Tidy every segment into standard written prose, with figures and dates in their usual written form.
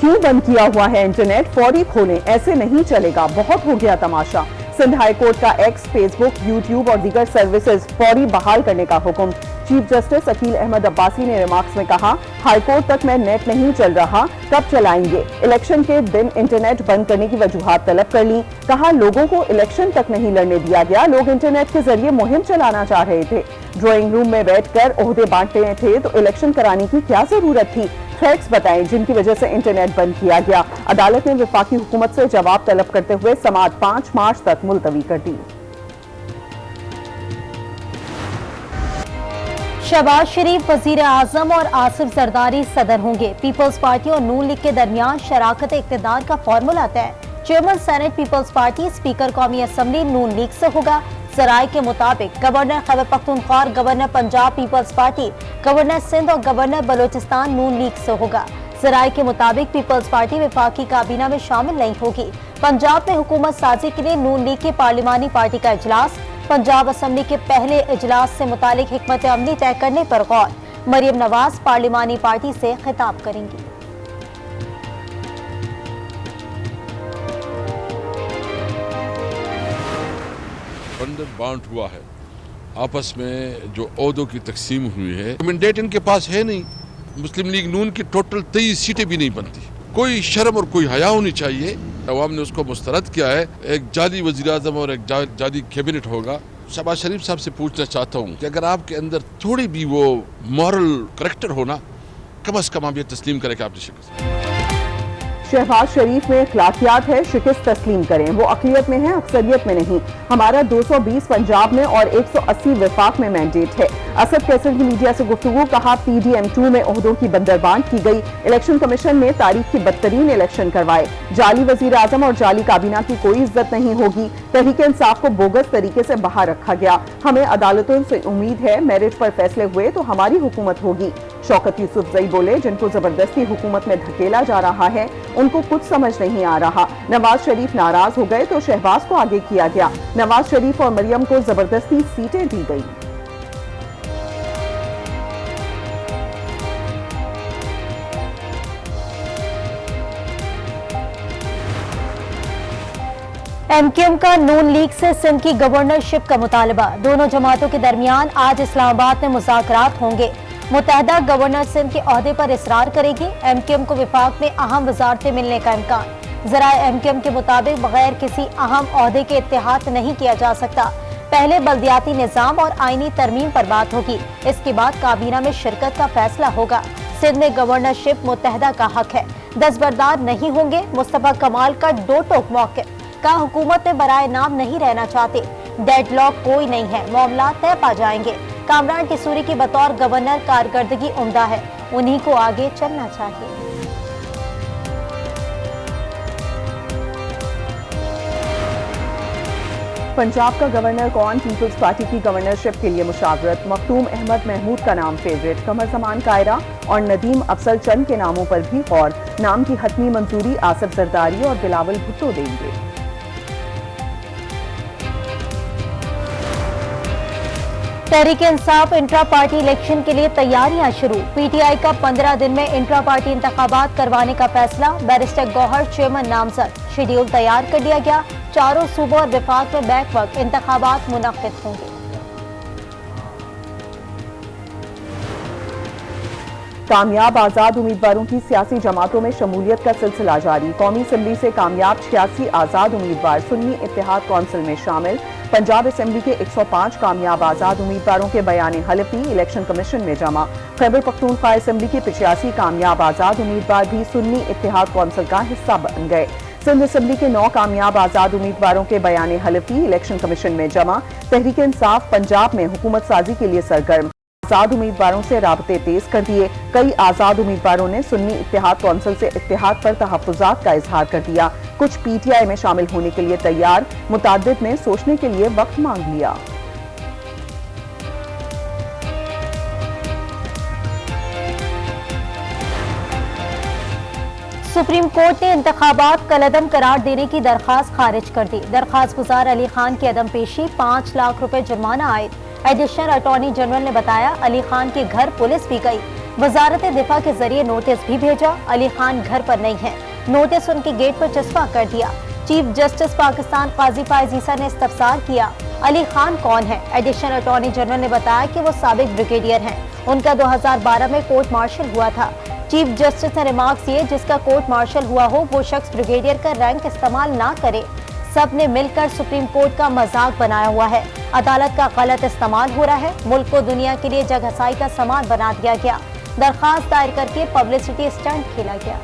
क्यों बंद किया हुआ है इंटरनेट, फौरी खोलें, ऐसे नहीं चलेगा, बहुत हो गया तमाशा। सिंध हाई कोर्ट का एक्स, फेसबुक, यूट्यूब और दीगर सर्विसेज फौरी बहाल करने का हुक्म। चीफ जस्टिस अकील अहमद अब्बासी ने रिमार्क्स में कहा, हाई कोर्ट तक में नेट नहीं चल रहा, कब चलाएंगे? इलेक्शन के दिन इंटरनेट बंद करने की वजूहात तलब कर ली। कहा, लोगों को इलेक्शन तक नहीं लड़ने दिया गया, लोग इंटरनेट के जरिए मुहिम चलाना चाह रहे थे। ड्राइंग रूम में बैठकर ओहदे बांटते थे तो इलेक्शन कराने की क्या जरूरत थी? थ्रेट्स बताएं जिनकी वजह से इंटरनेट बंद किया गया। अदालत ने वफाकी हुकूमत से जवाब तलब करते हुए समाअत 5 मार्च तक मुलतवी कर दी। शहबाज शरीफ वजीर आजम और आसिफ जरदारी सदर होंगे। पीपल्स पार्टी और नून लीग के दरमियान शराकत इक़्तिदार का फॉर्मूला तय। Chairman senate peoples party, speaker कौमी असम्बली नून लीग से होगा। जराये के मुताबिक governor Khyber Pakhtunkhwa, governor Punjab peoples party, governor Sindh और गवर्नर बलोचिस्तान नून लीग से होगा। जराये के मुताबिक पीपल्स पार्टी वफाकी काबीना में शामिल नहीं होगी। पंजाब में हुकूमत साजी के लिए नून लीग की पार्लिमानी पार्टी का इजलास। पंजाब असम्बली के पहले इजलास से मुतालिक हिकमत अमली तय करने पर गौर। मरियम नवाज पार्लिमानी पार्टी से खिताब करेंगी। बांट हुआ है, आपस में जो ओहदों की तकसीम हुई है, मैंडेट इनके पास है नहीं। मुस्लिम लीग नून की टोटल 23 सीटें भी नहीं बनती। कोई शर्म और कोई हया होनी चाहिए। अवाम ने उसको मुस्तरद किया है। एक जाली वज़ीर आज़म और एक जाली कैबिनेट होगा। शहबाज शरीफ साहब से पूछना चाहता हूँ कि अगर आपके अंदर थोड़ी भी वो मॉरल करैक्टर होना, कम अज़ कम आप ये तस्लीम करें कि आपने शिकस्त। शहबाज शरीफ में अखलाकियात है, शिकस्त तस्लीम करें। वो अक़लियत में है, अक्सरियत में नहीं। हमारा 220 पंजाब में और 180 वफाक में मैंडेट है। असद कैसर की मीडिया से गुफ्तगू, कहा PDM2 में ओहदों की बंदरबांट की गई। इलेक्शन कमीशन ने तारीख की बदतरीन इलेक्शन करवाए। जाली वजीर आजम और जाली काबीना की कोई इज्जत नहीं होगी। तहरीक इंसाफ को बोगस तरीके से बाहर रखा गया। हमें अदालतों से उम्मीद है मेरिट पर फैसले हुए तो हमारी हुकूमत होगी। शौकत यूसुफजई बोले, जिनको जबरदस्ती हुकूमत में धकेला जा रहा है उनको कुछ समझ नहीं आ रहा। नवाज शरीफ नाराज हो गए तो शहबाज को आगे किया गया। नवाज शरीफ और मरियम को जबरदस्ती सीटें दी गई। MQM का नून लीग से सिंध की गवर्नरशिप का मुतालबा। दोनों जमातों के दरमियान आज इस्लामाबाद में मुज़ाकरात होंगे। मुत्तहदा गवर्नर सिंध के ओहदे पर इसरार करेगी। MQM को विफाक में अहम वजारतें मिलने का इम्कान। ज़राए MQM के मुताबिक बगैर किसी अहम ओहदे के इत्तेहाद नहीं किया जा सकता। पहले बल्दियाती निज़ाम और आईनी तरमीम पर बात होगी, इसके बाद काबीना में शिरकत का फैसला होगा। सिंध में गवर्नरशिप मुत्तहदा का हक है, दस्तबरदार नहीं होंगे। मुस्तफा कमाल का दो टोक मौक़िफ़ का, हुकूमत में बराए नाम नहीं रहना चाहते। डेडलॉक कोई नहीं है, मामला तय पा जाएंगे। कामरान टिसूरी की बतौर गवर्नर कारकर्दगी उम्दा है, उन्हीं को आगे चलना चाहिए। पंजाब का गवर्नर कौन? पीपल्स पार्टी की गवर्नरशिप के लिए मुशावरत। मखदूम अहमद महमूद का नाम फेवरेट। कमर जमान कायरा और नदीम अफसल चंद के नामों पर भी गौर। नाम की हतमी मंजूरी आसिफ जरदारी और बिलावल भुट्टो देंगे। Tehreek Insaf intra party election के लिए तैयारियां शुरू। PTI का 15 दिन में इंट्रा पार्टी इंतखाबात करवाने का फैसला। बैरिस्टर गौहर चेयरमैन नामजद। शेड्यूल तैयार कर दिया गया। चारों सूबों और विफाक में बैक वक्त इंतखाबात मुनक्किद होंगे। कामयाब आजाद उम्मीदवारों की सियासी जमातों में शमूलियत का सिलसिला जारी। कौमी असम्बली से कामयाब 86 आजाद उम्मीदवार सुन्नी इत्तेहाद कौंसिल में शामिल। पंजाब असम्बली के 105 कामयाब आजाद उम्मीदवारों के बयान हलफी इलेक्शन कमीशन में जमा। खैबर पख्तूनख्वा असम्बली के 85 कामयाब आजाद उम्मीदवार भी सुन्नी इत्तेहाद कौंसिल का हिस्सा बन गए। सिंध असम्बली के 9 कामयाब आजाद उम्मीदवारों के बयान हलफी इलेक्शन कमीशन में जमा। तहरीक इंसाफ पंजाब में हुकूमत साजी के लिए सरगर्म। आजाद उम्मीदवारों से राबते तेज कर दिए। कई आजाद उम्मीदवारों ने सुन्नी इत्तेहाद कौंसिल से इत्तेहाद पर तहफ्फुजात का इजहार कर दिया। कुछ PTI में शामिल होने के लिए तैयार, मुताद्दिद ने सोचने के लिए वक्त मांग लिया। सुप्रीम कोर्ट ने इंतखाबात कलअदम करार देने की दरखास्त खारिज कर दी। दरखास्त गुजार अली खान की अदम पेशी, 5 लाख रुपए जुर्माना आयद। एडिशनल अटॉर्नी जनरल ने बताया, अली खान के घर पुलिस भी गई। वजारत दिफा के जरिए नोटिस भी भेजा, अली खान घर पर नहीं है, नोटिस उनके गेट पर चस्पा कर दिया। चीफ जस्टिस पाकिस्तान काजी फायज ईसा ने इस्तफसार किया, अली खान कौन है? एडिशनल अटॉर्नी जनरल ने बताया कि वो साबिक ब्रिगेडियर हैं, उनका 2012 में कोर्ट मार्शल हुआ था। चीफ जस्टिस ने रिमार्क्स दिए, जिसका कोर्ट मार्शल हुआ हो वो शख्स ब्रिगेडियर का रैंक इस्तेमाल ना करे। सब ने मिलकर सुप्रीम कोर्ट का मजाक बनाया हुआ है, अदालत का गलत इस्तेमाल हो रहा है, मुल्क को दुनिया के लिए जगहसाई का सामान बना दिया गया, दरखास्त दायर करके पब्लिसिटी स्टंट खेला गया।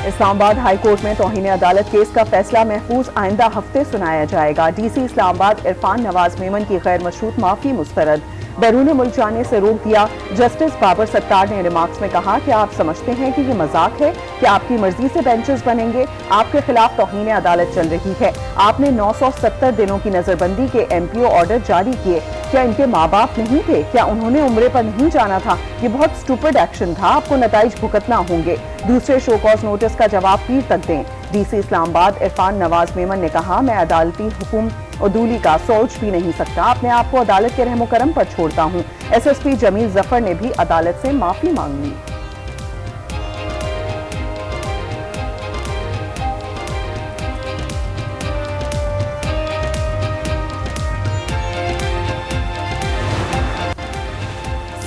इस्लामाबाद हाई कोर्ट में तौहीन अदालत केस का फैसला महफूज आइंदा हफ्ते सुनाया जाएगा। डीसी इस्लामाबाद इरफान नवाज मेमन की गैर मशरूत माफी मुस्तरद, बैरून मुल्क जाने से रोक दिया। जस्टिस बाबर सत्तार ने रिमार्क्स में कहा कि आप समझते हैं कि ये मजाक है कि आपकी मर्जी से बेंचेस बनेंगे, आपके खिलाफ तौहीन अदालत चल रही है। आपने 970 दिनों की नजरबंदी के MPO ऑर्डर जारी किए, क्या इनके माँ बाप नहीं थे? क्या उन्होंने उम्रे पर नहीं जाना था? ये बहुत स्टूपिड एक्शन था, आपको नताइज भुगतना होंगे। दूसरे शो कॉज नोटिस का जवाब पीर तक दें। डीसी इस्लामाबाद इरफान नवाज मेमन ने कहा, मैं अदालती हुकुम उदूली का सोच भी नहीं सकता, अपने आप को अदालत के रहमो करम पर छोड़ता हूँ। SSP जमील जफर ने भी अदालत से माफी मांग ली।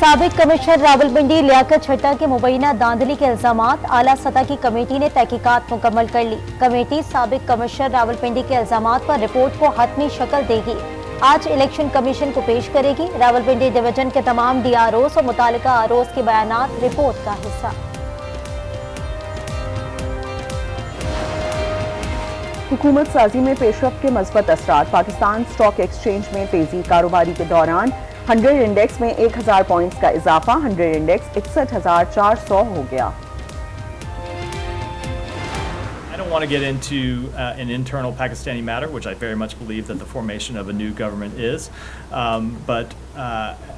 साबिक कमिश्नर रावलपिंडी लियाकत छट्टा के मुबैना धांधली के इल्जामात आला सतह की कमेटी ने तहकीकात मुकम्मल कर ली। कमेटी साबिक कमिश्नर रावलपिंडी के इल्जामात पर रिपोर्ट को हतमी शक्ल देगी। आज इलेक्शन कमीशन को पेश करेगी। रावलपिंडी डिवीजन के तमाम DROs और मुतालिका आरोस के बयानात रिपोर्ट का हिस्सा। हुकूमत साजी में पेशरफ्त के मस्बत असरात, पाकिस्तान स्टॉक एक्सचेंज में तेजी, कारोबारी के दौरान 100 इंडेक्स में 1000 पॉइंट्स का इजाफा, 100 इंडेक्स 61,400 हो गया। I don't want to get into an internal Pakistani matter, which I very much believe that the formation of a new government is.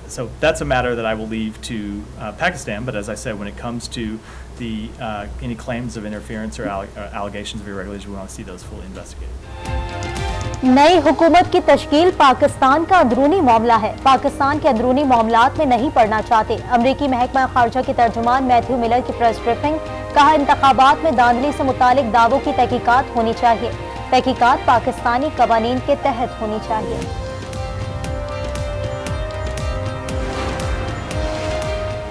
So that's a matter that I will leave to Pakistan. But as I said, when it comes to any claims of interference or allegations of irregularities, we want to see those fully investigated. नई हुकूमत की तश्कील पाकिस्तान का अंदरूनी मामला है, पाकिस्तान के अंदरूनी मामलात में नहीं पड़ना चाहते। अमरीकी महकमा खारजा के तर्जुमान मैथ्यू मिलर की प्रेस ब्रीफिंग, कहा इंतखाबात में धांधली से मुतालिक दावों की तहकीकात होनी चाहिए, तहकीकात पाकिस्तानी कवानीन के तहत होनी चाहिए।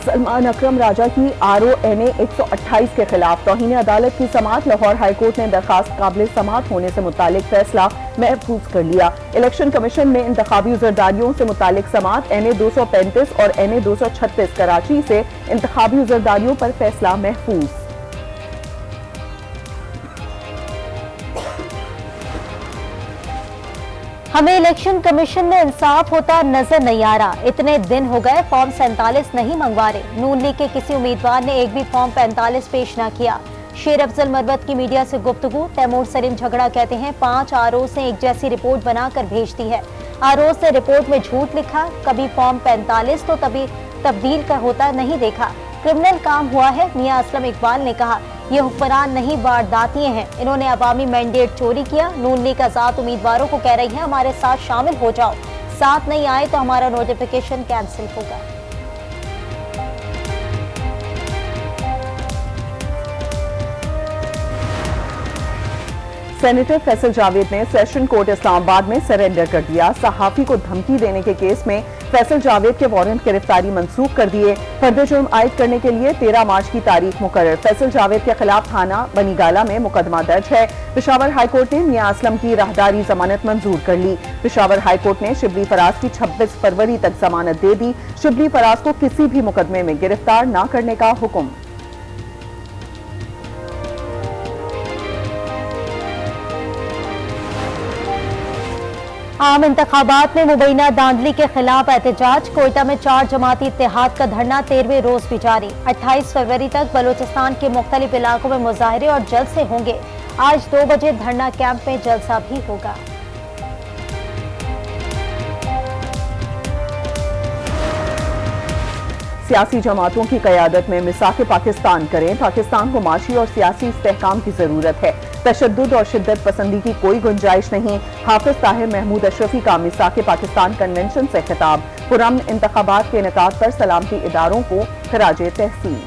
सलमान अकरम राजा की RONA 128 के खिलाफ तौहीन अदालत की समाअत, लाहौर हाई कोर्ट ने दरखास्त काबिल समाअत होने से मुतालिक फैसला महफूज कर लिया। इलेक्शन कमीशन में इंतखाबी उज़रदारियों से मुतालिक समाअत, NA 235 और NA 236 कराची से इंतखाबी उज़रदारियों पर फैसला महफूज। हमें इलेक्शन कमीशन में इंसाफ होता नजर नहीं आ रहा, इतने दिन हो गए फॉर्म 47 नहीं मंगवा रहे। नून लीग के किसी उम्मीदवार ने एक भी फॉर्म 45 पेश ना किया। शेर अफजल मरवत की मीडिया से गुफ्तगू, तैमूर सलीम झगड़ा कहते हैं 5 ROs ने एक जैसी रिपोर्ट बनाकर भेज दी है। ROs ने रिपोर्ट में झूठ लिखा, कभी फॉर्म 45 तो तभी तब्दील का होता नहीं देखा। क्रिमिनल काम हुआ है। मियां असलम इकबाल ने कहा, ये हुक्मरान नहीं वारदातिये हैं, इन्होंने अवामी मैंडेट चोरी किया। नून लीग आजाद उम्मीदवारों को कह रही है हमारे साथ शामिल हो जाओ, साथ नहीं आए तो हमारा नोटिफिकेशन कैंसिल होगा। सेनेटर फैसल जावेद ने सेशन कोर्ट इस्लामाबाद में सरेंडर कर दिया। सहाफी को धमकी देने के केस में फैसल जावेद के वारंट गिरफ्तारी मंसूख कर दिए। फर्द जुर्म आयद करने के लिए 13 मार्च की तारीख मुकर्रर। फैसल जावेद के खिलाफ थाना बनीगाला में मुकदमा दर्ज है। पेशावर हाई कोर्ट ने मियां असलम की राहदारी जमानत मंजूर कर ली। पेशावर हाई कोर्ट ने शिबली फराज की 26 फरवरी तक जमानत दे दी। शिबली फराज को किसी भी मुकदमे में गिरफ्तार न करने का हुक्म। आम इंतखाबात में मुबैना धांधली के खिलाफ एहतजाज। कोयटा में 4 जमाती इत्तेहाद का धरना 13वें रोज भी जारी। 28 फरवरी तक बलूचिस्तान के मुख्तलिफ इलाकों में मुजाहरे और जलसे होंगे। आज 2 बजे धरना कैंप में जलसा भी होगा। सियासी जमातों की क़यादत में मिसाक़ पाकिस्तान करें। पाकिस्तान को माशी और सियासी इस्तेहकाम की जरूरत है। तशद्दुद और शिद्दत पसंदी की कोई गुंजाइश नहीं। हाफिज ताहिर महमूद अशरफी का मिसाक पाकिस्तान कन्वेंशन से खिताब। पुरअमन इंतखाबात के इनेकाद पर सलामती इदारों को खराज तहसीन।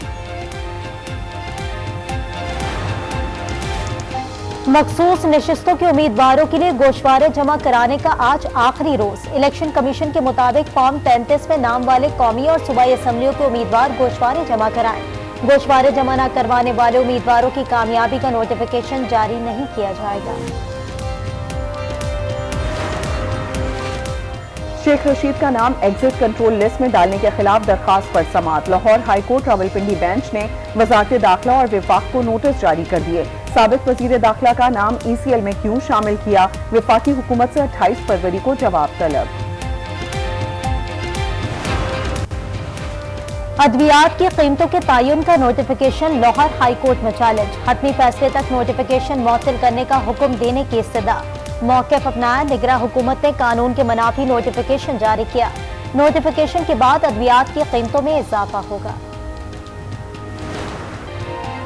मखसूस नशिस्तों के उम्मीदवारों के लिए गोशवारे जमा कराने का आज आखिरी रोज। इलेक्शन कमीशन के मुताबिक फॉर्म 33 में नाम वाले कौमी और सूबाई असम्बलियों के उम्मीदवार गोशवारे जमा कराएं। गोशवारे जमा न करवाने वाले उम्मीदवारों की कामयाबी का नोटिफिकेशन जारी नहीं किया जाएगा। शेख रशीद का नाम एग्जिट कंट्रोल लिस्ट में डालने के खिलाफ दरखास्त पर समाअत। Lahore high court Rawalpindi bench ने वजारत दाखिला और विफाक को नोटिस जारी कर दिए। साबिक वजीर दाखिला का नाम ECL में क्यों शामिल किया, विफाकी हुकूमत से 28 फरवरी को जवाब तलब। अद्वियात की कीमतों के तयन का नोटिफिकेशन लाहौर हाई कोर्ट में चैलेंज। हतमी फैसले तक नोटिफिकेशन मुअत्तल करने का हुक्म देने की इस्तदा। मौक़िफ़ अपनाया, निगरां हुकूमत ने कानून के मनाफी नोटिफिकेशन जारी किया। नोटिफिकेशन के बाद अद्वियात की कीमतों में इजाफा होगा।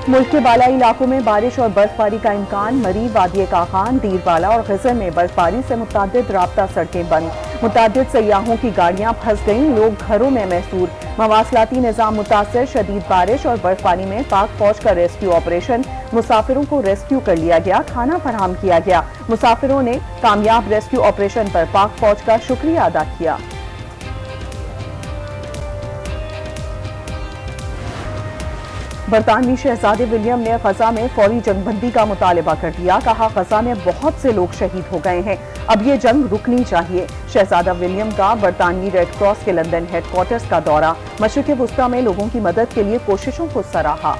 मुल्क के बालाई इलाकों में बारिश और बर्फबारी का इम्कान। मरी, वादिय काखान, दीरवाला और ग़ज़र में बर्फबारी से मुतअद्दिद राब्ता सड़कें बंद। मुतअद्दिद सयाहों की गाड़ियां फंस गईं, लोग घरों में महसूर। मवासलाती निज़ाम मुतासर। शदीद बारिश और बर्फबारी में पाक फौज का रेस्क्यू ऑपरेशन। मुसाफिरों को रेस्क्यू कर लिया गया, खाना फराहम किया गया। मुसाफिरों ने कामयाब रेस्क्यू ऑपरेशन पर पाक फौज का शुक्रिया अदा किया। बरतानवी शहजादे विलियम ने गजा में फौरी जंगबंदी का मुतालबा कर दिया। कहा, गजा में बहुत से लोग शहीद हो गए हैं, अब ये जंग रुकनी चाहिए। शहजादा विलियम का बरतानवी रेड क्रॉस के लंदन हेडक्वार्टर्स का दौरा। मशरिक़ वुस्ता में लोगों की मदद के लिए कोशिशों को सराहा।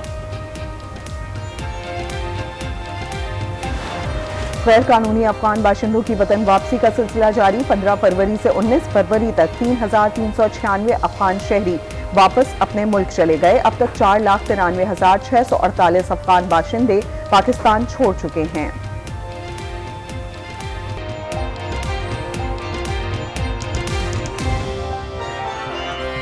गैर कानूनी अफगान बाशिंदों की वतन वापसी का सिलसिला जारी। 15 फरवरी से 19 फरवरी तक 3,396 अफगान शहरी वापस अपने मुल्क चले गए। अब तक 4,93,648 अफगान बाशिंदे पाकिस्तान छोड़ चुके हैं।